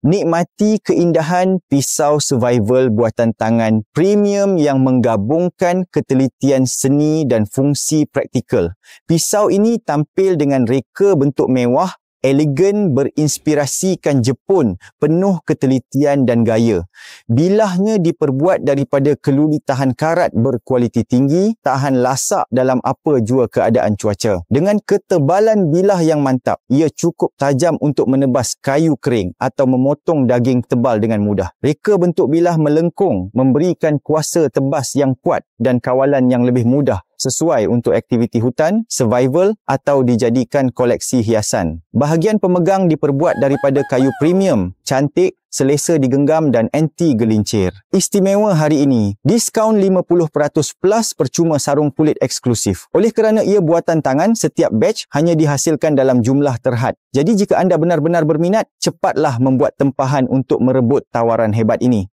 Nikmati keindahan pisau survival buatan tangan premium yang menggabungkan ketelitian seni dan fungsi praktikal. Pisau ini tampil dengan reka bentuk mewah, elegan, berinspirasikan Jepun, penuh ketelitian dan gaya. Bilahnya diperbuat daripada keluli tahan karat berkualiti tinggi, tahan lasak dalam apa jua keadaan cuaca. Dengan ketebalan bilah yang mantap, ia cukup tajam untuk menebas kayu kering atau memotong daging tebal dengan mudah. Reka bentuk bilah melengkung, memberikan kuasa tebas yang kuat dan kawalan yang lebih mudah, sesuai untuk aktiviti hutan, survival atau dijadikan koleksi hiasan. Bahagian pemegang diperbuat daripada kayu premium, cantik, selesa digenggam dan anti gelincir. Istimewa hari ini, diskaun 50% plus percuma sarung kulit eksklusif. Oleh kerana ia buatan tangan, setiap batch hanya dihasilkan dalam jumlah terhad. Jadi jika anda benar-benar berminat, cepatlah membuat tempahan untuk merebut tawaran hebat ini.